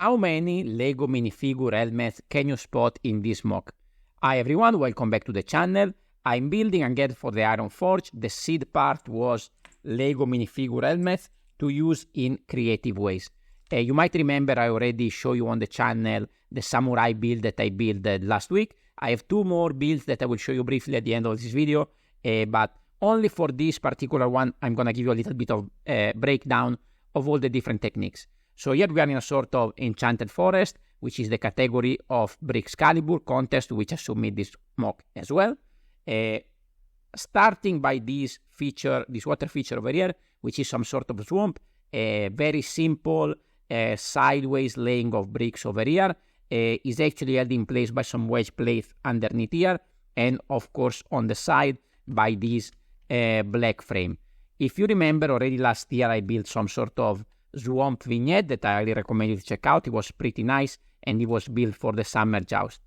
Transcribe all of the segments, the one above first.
How many Lego minifigure helmets can you spot in this mock? Hi everyone, welcome back to the channel. I'm building a get for the Iron Forge. The seed part was Lego minifigure helmets to use in creative ways. You might remember I already showed you on the channel the samurai build that I built last week. I have two more builds that I will show you briefly at the end of this video, but only for this particular one, I'm going to give you a little bit of breakdown of all the different techniques. So here we are in a sort of enchanted forest, which is the category of Brixcalibur contest, which I submit this mock as well. Starting by this feature, this water feature over here, which is some sort of swamp, a very simple sideways laying of bricks over here, is actually held in place by some wedge plates underneath here, and of course on the side by this black frame. If you remember, already last year I built some sort of swamp vignette that I highly recommend you to check out. It was pretty nice and it was built for the summer joust.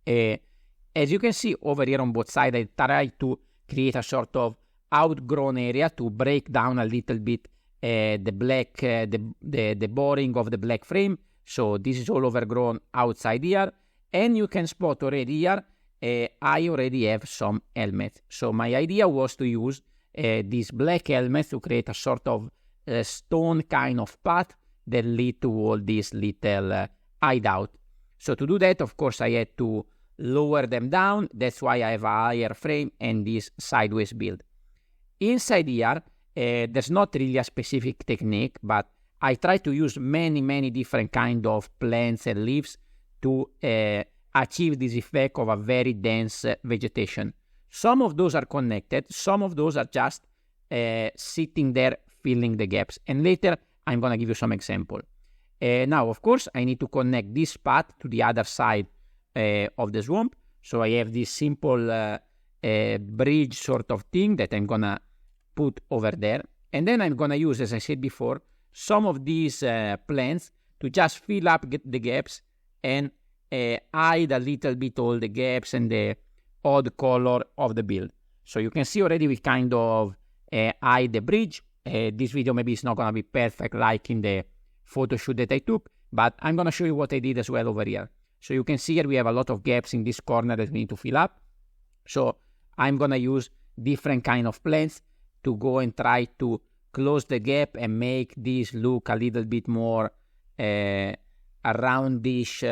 As you can see over here on both sides, I tried to create a sort of outgrown area to break down a little bit the black, the boring of the black frame. So this is all overgrown outside here, and you can spot already here, I already have some helmets. So my idea was to use these black helmets to create a sort of stone kind of path that lead to all this little hideout. So to do that, of course, I had to lower them down. That's why I have a higher frame and this sideways build. Inside here, there's not really a specific technique, but I try to use many different kind of plants and leaves to achieve this effect of a very dense vegetation. Some of those are connected, some of those are just sitting there filling the gaps, and later I'm going to give you some example. Now, of course, I need to connect this path to the other side of the swamp, so I have this simple bridge sort of thing that I'm going to put over there, and then I'm going to use, as I said before, some of these plants to just fill up the gaps and hide a little bit all the gaps and the odd color of the build. So you can see already we kind of hide the bridge. This video maybe is not going to be perfect like in the photo shoot that I took, but I'm going to show you what I did as well over here. So you can see here we have a lot of gaps in this corner that we need to fill up. So I'm going to use different kind of plants to go and try to close the gap and make this look a little bit more a roundish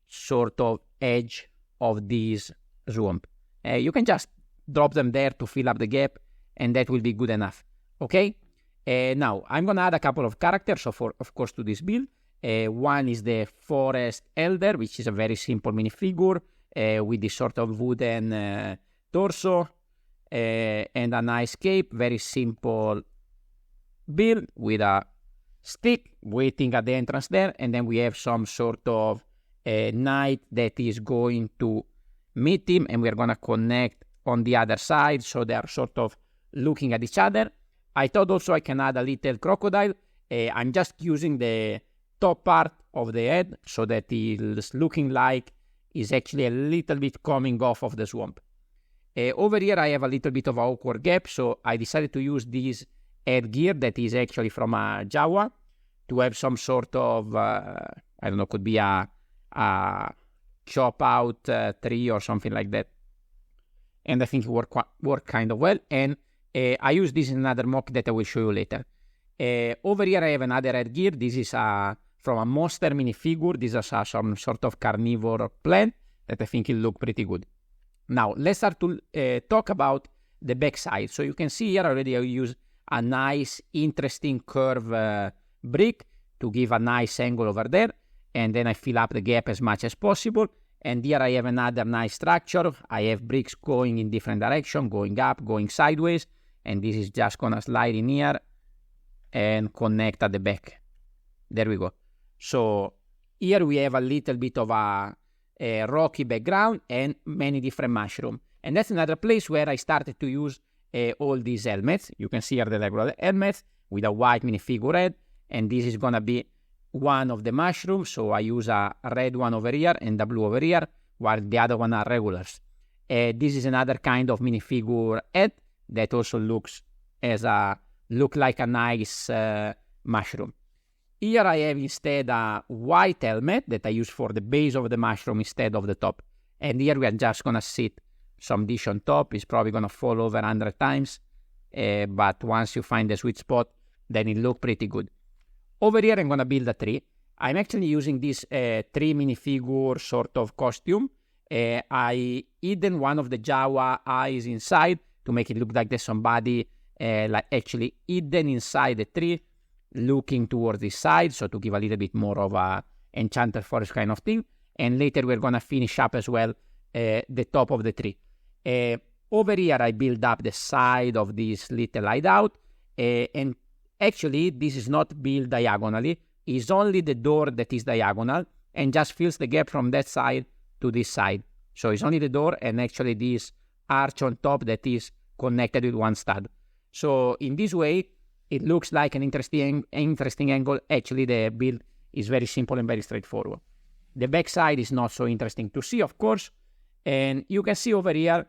sort of edge of this swamp. You can just drop them there to fill up the gap, and that will be good enough. Okay? Now, I'm going to add a couple of characters, of course, to this build. One is the Forest Elder, which is a very simple minifigure with this sort of wooden torso and a nice cape. Very simple build with a stick waiting at the entrance there, and then we have some sort of knight that is going to meet him, and we're going to connect on the other side, so they are sort of looking at each other. I thought also I can add a little crocodile. I'm just using the top part of the head so that it's looking like it's actually a little bit coming off of the swamp. Over here I have a little bit of an awkward gap, so I decided to use this headgear that is actually from a Jawa to have some sort of, I don't know, could be a chop out tree or something like that. And I think it worked kind of well. And I use this in another mock that I will show you later. Over here I have another headgear. This is from a monster minifigure. This is some sort of carnivore plant that I think will look pretty good. Now let's start to talk about the back side. So you can see here already I use a nice interesting curve brick to give a nice angle over there, and then I fill up the gap as much as possible. And here I have another nice structure. I have bricks going in different directions, going up, going sideways, and this is just gonna slide in here and connect at the back. There we go. So here we have a little bit of a rocky background and many different mushrooms. And that's another place where I started to use all these helmets. You can see here the regular helmets with a white minifigure head, and this is gonna be one of the mushrooms, so I use a red one over here and a blue over here, while the other one are regulars. This is another kind of minifigure head that also looks like a nice mushroom. Here I have instead a white helmet that I use for the base of the mushroom instead of the top. And here we are just going to sit some dish on top. It's probably going to fall over 100 times. But once you find the sweet spot, then it looks pretty good. Over here, I'm going to build a tree. I'm actually using this tree minifigure sort of costume. I hidden one of the Jawa eyes inside to make it look like there's somebody like actually hidden inside the tree, looking towards this side, so to give a little bit more of a enchanted forest kind of thing. And later we're gonna finish up as well the top of the tree. Over here I build up the side of this little hideout, and actually this is not built diagonally, it's only the door that is diagonal and just fills the gap from that side to this side. So it's only the door and actually this arch on top that is connected with one stud. So in this way, it looks like an interesting angle. Actually, the build is very simple and very straightforward. The back side is not so interesting to see, of course. And you can see over here,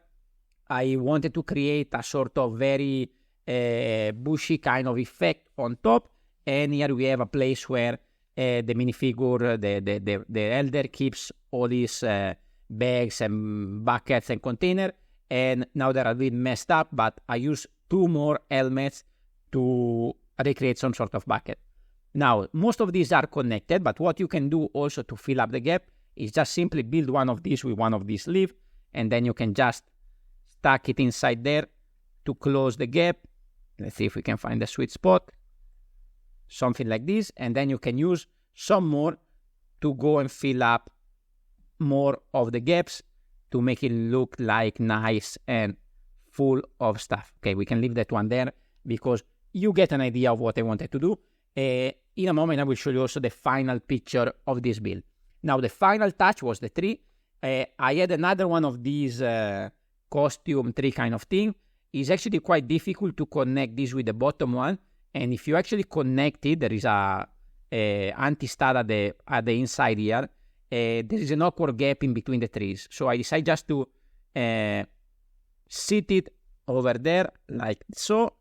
I wanted to create a sort of very bushy kind of effect on top. And here we have a place where the minifigure, the elder keeps all these bags and buckets and container. And now they're a bit messed up, but I use 2 more helmets to recreate some sort of bucket. Now, most of these are connected, but what you can do also to fill up the gap is just simply build one of these with one of these leaves, and then you can just stuck it inside there to close the gap. Let's see if we can find a sweet spot. Something like this, and then you can use some more to go and fill up more of the gaps to make it look like nice and full of stuff. Okay, we can leave that one there because you get an idea of what I wanted to do. In a moment, I will show you also the final picture of this build. Now, the final touch was the tree. I had another one of these costume tree kind of thing. It's actually quite difficult to connect this with the bottom one. And if you actually connect it, there is a anti-stud at the inside here. There is an awkward gap in between the trees. So I decided just to sit it over there like so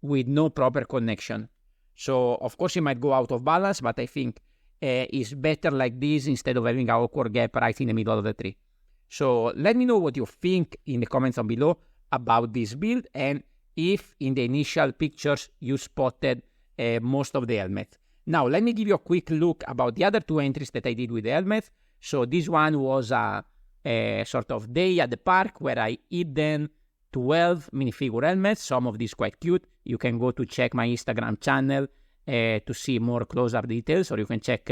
with no proper connection. So of course it might go out of balance, but I think it's better like this instead of having an awkward gap right in the middle of the tree. So let me know what you think in the comments down below about this build and if in the initial pictures you spotted most of the helmet. Now, let me give you a quick look about the other 2 entries that I did with the helmet. So this one was a sort of day at the park where I hidden 12 minifigure helmets, some of these quite cute. You can go to check my Instagram channel to see more close-up details, or you can check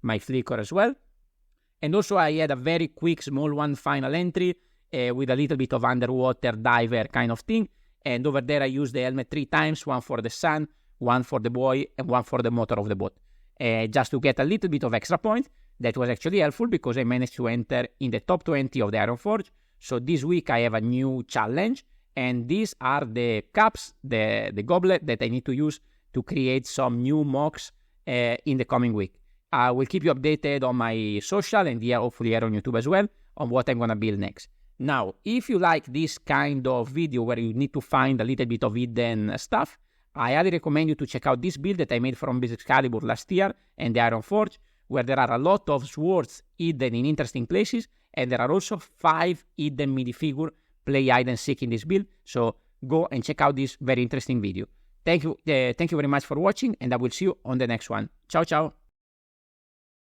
my Flickr as well. And also I had a very quick small one final entry with a little bit of underwater diver kind of thing. And over there I used the helmet 3 times, one for the sun, one for the boy, and one for the motor of the boat. Just to get a little bit of extra point. That was actually helpful because I managed to enter in the top 20 of the Ironforge. So this week I have a new challenge, and these are the cups, the goblet that I need to use to create some new mocks in the coming week. I will keep you updated on my social and here, hopefully here on YouTube as well, on what I'm going to build next. Now, if you like this kind of video where you need to find a little bit of hidden stuff, I highly recommend you to check out this build that I made from Basic Excalibur last year and the Ironforge, where there are a lot of swords hidden in interesting places, and there are also 5 hidden minifigure play hide and seek in this build. So go and check out this very interesting video. Thank you very much for watching, and I will see you on the next one. Ciao, ciao.